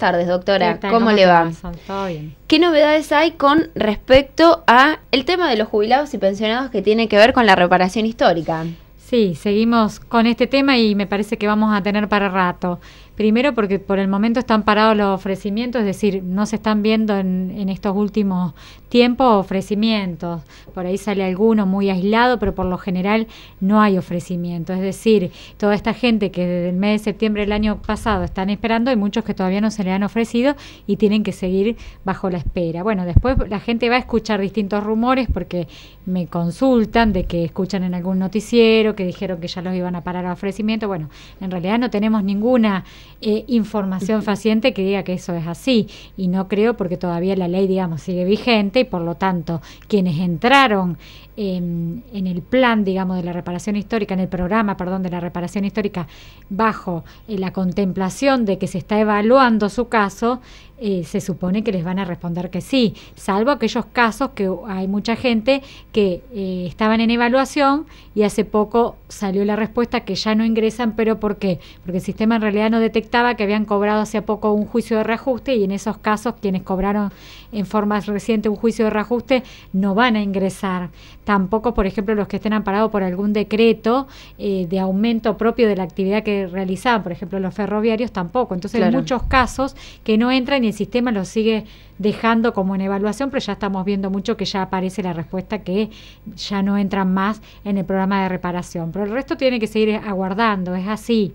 tardes, doctora. ¿Qué tal? ¿Cómo le va? ¿Todo bien? ¿Qué novedades hay con respecto a el tema de los jubilados y pensionados que tiene que ver con la reparación histórica? Sí, seguimos con este tema y me parece que vamos a tener para rato. Primero porque por el momento están parados los ofrecimientos, es decir, no se están viendo en estos últimos tiempos ofrecimientos. Por ahí sale alguno muy aislado, pero por lo general no hay ofrecimiento. Es decir, toda esta gente que desde el mes de septiembre del año pasado están esperando, hay muchos que todavía no se le han ofrecido y tienen que seguir bajo la espera. Bueno, después la gente va a escuchar distintos rumores porque me consultan de que escuchan en algún noticiero que dijeron que ya los iban a parar a ofrecimiento. Bueno, en realidad no tenemos ninguna información fehaciente que diga que eso es así, y no creo, porque todavía la ley, digamos, sigue vigente y por lo tanto quienes entraron en el plan, digamos, de la reparación histórica, en el programa, perdón, de la reparación histórica, bajo la contemplación de que se está evaluando su caso, se supone que les van a responder que sí, salvo aquellos casos que hay mucha gente que estaban en evaluación y hace poco salió la respuesta que ya no ingresan. ¿Pero por qué? Porque el sistema en realidad no detectaba que habían cobrado hace poco un juicio de reajuste, y en esos casos quienes cobraron en forma reciente un juicio de reajuste no van a ingresar. Tampoco, por ejemplo, los que estén amparados por algún decreto de aumento propio de la actividad que realizaban, por ejemplo los ferroviarios, tampoco. Entonces claro, hay muchos casos que no entran y el sistema los sigue dejando como en evaluación, pero ya estamos viendo mucho que ya aparece la respuesta que ya no entran más en el programa de reparación. Pero el resto tiene que seguir aguardando, es así.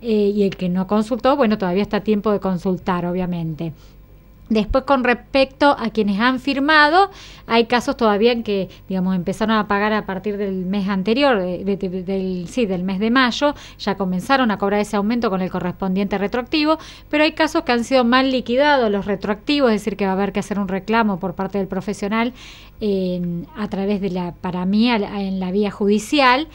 Y el que no consultó, bueno, todavía está a tiempo de consultar, obviamente. Después, con respecto a quienes han firmado, hay casos todavía en que, digamos, empezaron a pagar a partir del mes anterior, del mes de mayo, ya comenzaron a cobrar ese aumento con el correspondiente retroactivo, pero hay casos que han sido mal liquidados los retroactivos, es decir, que va a haber que hacer un reclamo por parte del profesional a través de en la vía judicial,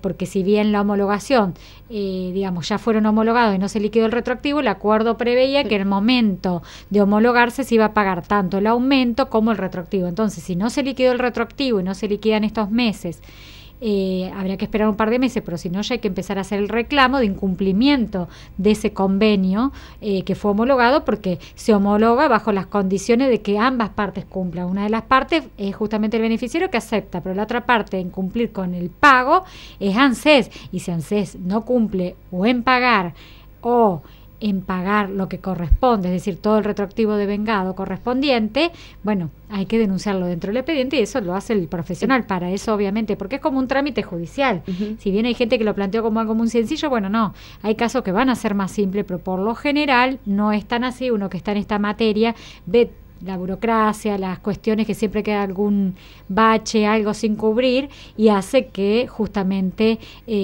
porque si bien la homologación, digamos, ya fueron homologados y no se liquidó el retroactivo, el acuerdo preveía que en el momento de homologarse se iba a pagar tanto el aumento como el retroactivo. Entonces, si no se liquidó el retroactivo y no se liquidan estos meses, habría que esperar un par de meses, pero si no, ya hay que empezar a hacer el reclamo de incumplimiento de ese convenio que fue homologado, porque se homologa bajo las condiciones de que ambas partes cumplan. Una de las partes es justamente el beneficiario, que acepta, pero la otra parte en cumplir con el pago es ANSES, y si ANSES no cumple o en pagar o en pagar lo que corresponde, es decir, todo el retroactivo devengado correspondiente, bueno, hay que denunciarlo dentro del expediente, y eso lo hace el profesional. Para eso, obviamente, porque es como un trámite judicial. Si bien hay gente que lo planteó como algo muy sencillo, bueno, no, hay casos que van a ser más simples, pero por lo general no es tan así. Uno que está en esta materia ve la burocracia, las cuestiones que siempre queda algún bache, algo sin cubrir, y hace que justamente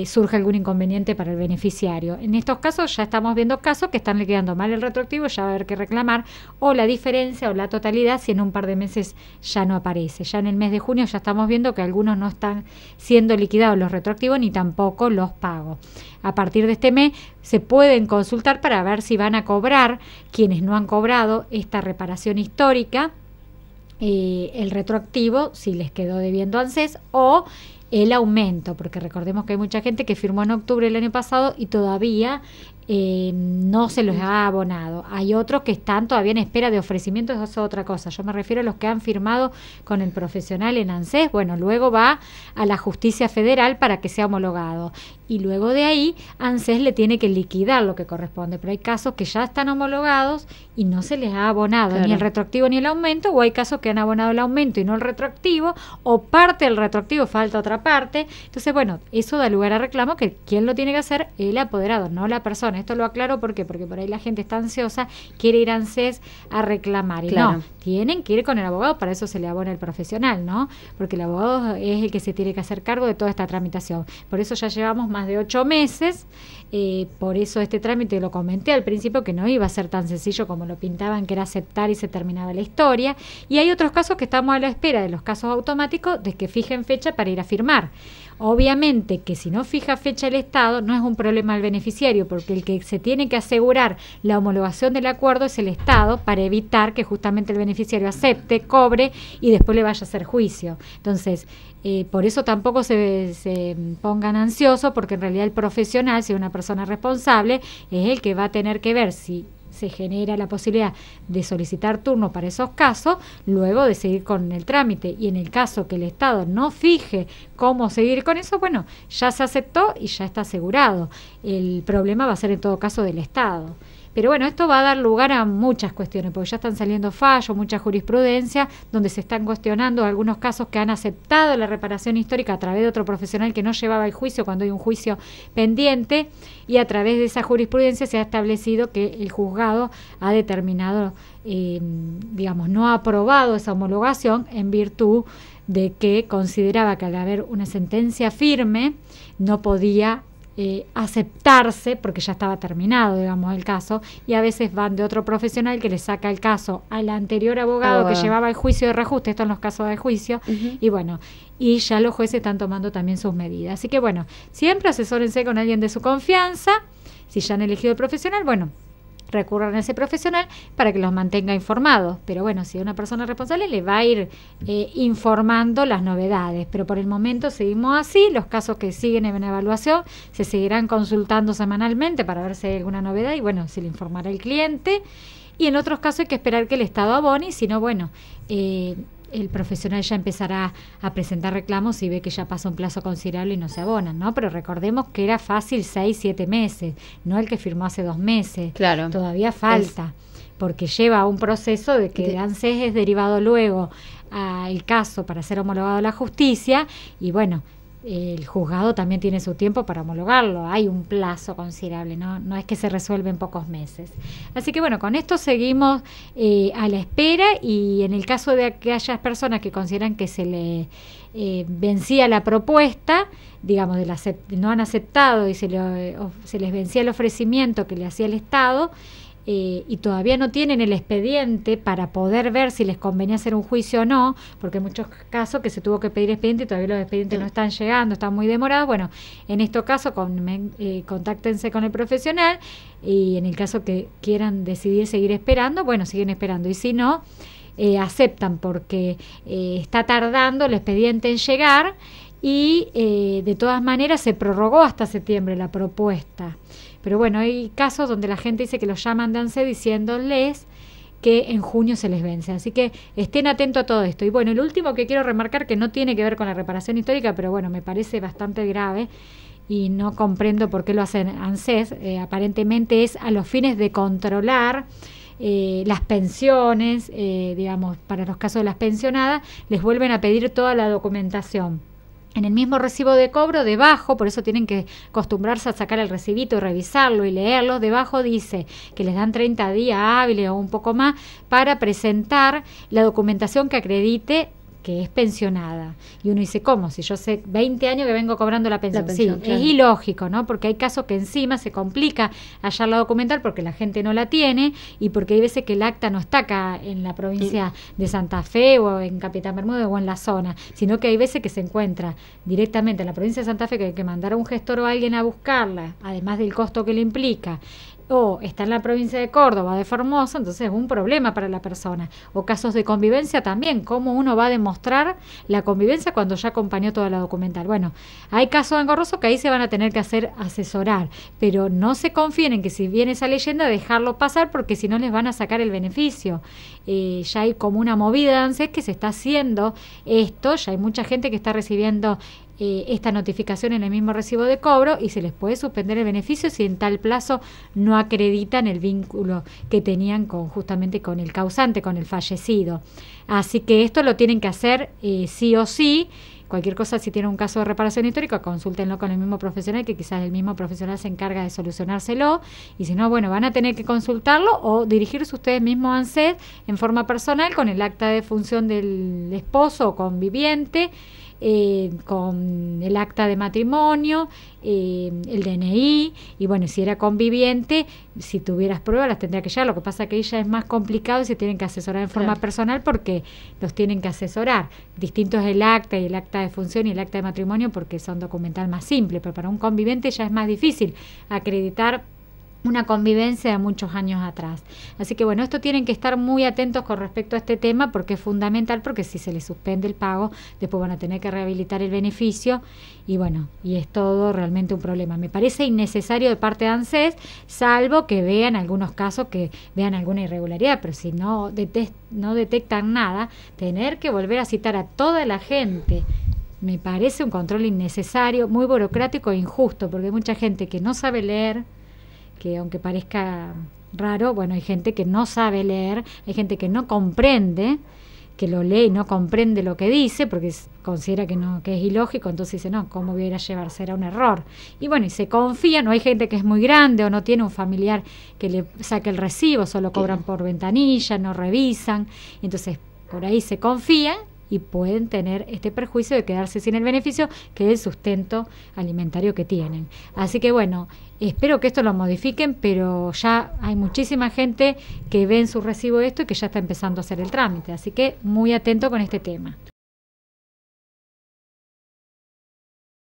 surja algún inconveniente para el beneficiario. En estos casos ya estamos viendo casos que están liquidando mal el retroactivo, ya va a haber que reclamar o la diferencia o la totalidad si en un par de meses ya no aparece. Ya en el mes de junio ya estamos viendo que algunos no están siendo liquidados los retroactivos ni tampoco los pagos. A partir de este mes se pueden consultar para ver si van a cobrar quienes no han cobrado esta reparación histórica, el retroactivo, si les quedó debiendo ANSES, o el aumento, porque recordemos que hay mucha gente que firmó en octubre del año pasado y todavía no se los ha abonado. Hay otros que están todavía en espera de ofrecimientos, eso es otra cosa. Yo me refiero a los que han firmado con el profesional en ANSES. Bueno, luego va a la justicia federal para que sea homologado, y luego de ahí ANSES le tiene que liquidar lo que corresponde. Pero hay casos que ya están homologados y no se les ha abonado, claro, ni el retroactivo ni el aumento, o hay casos que han abonado el aumento y no el retroactivo, o parte del retroactivo, falta otra parte. Entonces, bueno, eso da lugar a reclamo, que quien lo tiene que hacer el apoderado, no la persona. Esto lo aclaro, ¿por qué? Porque por ahí la gente está ansiosa, quiere ir a ANSES a reclamar, y claro, no, tienen que ir con el abogado. Para eso se le abona el profesional, ¿no? Porque el abogado es el que se tiene que hacer cargo de toda esta tramitación. Por eso ya llevamos más de 8 meses, por eso este trámite, lo comenté al principio, que no iba a ser tan sencillo como lo pintaban, que era aceptar y se terminaba la historia. Y hay otros casos que estamos a la espera de los casos automáticos, de que fijen fecha para ir a firmar. Obviamente que si no fija fecha el Estado, no es un problema al beneficiario, porque el que se tiene que asegurar la homologación del acuerdo es el Estado, para evitar que justamente el beneficiario acepte, cobre y después le vaya a hacer juicio. Entonces, por eso tampoco se pongan ansiosos, porque en realidad el profesional, si es una persona responsable, es el que va a tener que ver si se genera la posibilidad de solicitar turno para esos casos, luego de seguir con el trámite. Y en el caso que el Estado no fije cómo seguir con eso, bueno, ya se aceptó y ya está asegurado. El problema va a ser en todo caso del Estado. Pero bueno, esto va a dar lugar a muchas cuestiones, porque ya están saliendo fallos, mucha jurisprudencia, donde se están cuestionando algunos casos que han aceptado la reparación histórica a través de otro profesional que no llevaba el juicio cuando hay un juicio pendiente, y a través de esa jurisprudencia se ha establecido que el juzgado ha determinado, digamos, no ha aprobado esa homologación en virtud de que consideraba que al haber una sentencia firme no podía aceptarse porque ya estaba terminado, digamos, el caso, y a veces van de otro profesional que le saca el caso al anterior abogado que llevaba el juicio de reajuste, esto en los casos de juicio, y bueno, y ya los jueces están tomando también sus medidas. Así que bueno, siempre asesórense con alguien de su confianza. Si ya han elegido el profesional, bueno, recurran a ese profesional para que los mantenga informados. Pero bueno, si es una persona responsable, le va a ir informando las novedades. Pero por el momento seguimos así. Los casos que siguen en evaluación se seguirán consultando semanalmente para ver si hay alguna novedad y bueno, se le informará el cliente. Y en otros casos hay que esperar que el Estado abone, y si no, bueno, el profesional ya empezará a presentar reclamos y ve que ya pasa un plazo considerable y no se abonan, ¿no? Pero recordemos que era fácil 6, 7 meses, no el que firmó hace 2 meses. Claro. Todavía falta, porque lleva un proceso de que el ANSES es derivado luego al caso para ser homologado a la justicia, y bueno, el juzgado también tiene su tiempo para homologarlo. Hay un plazo considerable, no es que se resuelve en pocos meses. Así que bueno, con esto seguimos a la espera, y en el caso de aquellas personas que consideran que se le vencía la propuesta, digamos, no han aceptado y se les vencía el ofrecimiento que le hacía el Estado, y todavía no tienen el expediente para poder ver si les convenía hacer un juicio o no, porque en muchos casos que se tuvo que pedir expediente y todavía los expedientes no están llegando, están muy demorados. Bueno, en estos casos contáctense con el profesional, y en el caso que quieran decidir seguir esperando, bueno, siguen esperando, y si no, aceptan porque está tardando el expediente en llegar, y de todas maneras se prorrogó hasta septiembre la propuesta. Pero bueno, hay casos donde la gente dice que los llaman de ANSES diciéndoles que en junio se les vence. Así que estén atentos a todo esto. Y bueno, el último que quiero remarcar, que no tiene que ver con la reparación histórica, pero bueno, me parece bastante grave y no comprendo por qué lo hacen ANSES, aparentemente es a los fines de controlar las pensiones, digamos, para los casos de las pensionadas, les vuelven a pedir toda la documentación. En el mismo recibo de cobro, debajo, por eso tienen que acostumbrarse a sacar el recibito, revisarlo y leerlo, debajo dice que les dan 30 días hábiles o un poco más para presentar la documentación que acredite que es pensionada. Y uno dice, ¿cómo? Si yo hace 20 años que vengo cobrando la pensión. Sí, claro. Es ilógico, ¿no? Porque hay casos que encima se complica hallarla documental porque la gente no la tiene, y porque hay veces que el acta no está acá en la provincia de Santa Fe o en Capitán Bermúdez o en la zona, sino que hay veces que se encuentra directamente en la provincia de Santa Fe, que hay que mandar a un gestor o a alguien a buscarla, además del costo que le implica, o está en la provincia de Córdoba, de Formosa, entonces es un problema para la persona. O casos de convivencia también, cómo uno va a demostrar la convivencia cuando ya acompañó toda la documental. Bueno, hay casos engorrosos que ahí se van a tener que hacer asesorar, pero no se confíen en que si viene esa leyenda dejarlo pasar, porque si no les van a sacar el beneficio. Ya hay como una movida de ANSES que se está haciendo esto, ya hay mucha gente que está recibiendo esta notificación en el mismo recibo de cobro, y se les puede suspender el beneficio si en tal plazo no acreditan el vínculo que tenían justamente con el causante, con el fallecido. Así que esto lo tienen que hacer sí o sí. Cualquier cosa, si tienen un caso de reparación histórica, consúltenlo con el mismo profesional, que quizás el mismo profesional se encarga de solucionárselo, y si no, bueno, van a tener que consultarlo o dirigirse ustedes mismos a ANSES en forma personal con el acta de función del esposo o conviviente, con el acta de matrimonio, el DNI, y bueno, si era conviviente, si tuvieras pruebas las tendría que llevar. Lo que pasa es que ella es más complicado y se tienen que asesorar en forma personal, porque los tienen que asesorar. Distinto es el acta y el acta de función y el acta de matrimonio, porque son documental más simple, pero para un conviviente ya es más difícil acreditar una convivencia de muchos años atrás. Así que bueno, esto tienen que estar muy atentos con respecto a este tema porque es fundamental, porque si se les suspende el pago, después van a tener que rehabilitar el beneficio y bueno, y es todo realmente un problema. Me parece innecesario de parte de ANSES, salvo que vean algunos casos que vean alguna irregularidad, pero si no detectan nada, tener que volver a citar a toda la gente. Me parece un control innecesario, muy burocrático e injusto, porque hay mucha gente que no sabe leer, que aunque parezca raro, bueno, hay gente que no sabe leer, hay gente que no comprende, que lo lee y no comprende lo que dice, porque considera que es ilógico, entonces dice, no, ¿cómo voy a ir a llevar? Será un error. Y bueno, y se confía, no hay gente que es muy grande o no tiene un familiar que le saque el recibo, solo cobran por ventanilla, no revisan, entonces por ahí se confía y pueden tener este perjuicio de quedarse sin el beneficio, que es el sustento alimentario que tienen. Así que bueno, espero que esto lo modifiquen, pero ya hay muchísima gente que ve en su recibo esto y que ya está empezando a hacer el trámite, así que muy atento con este tema.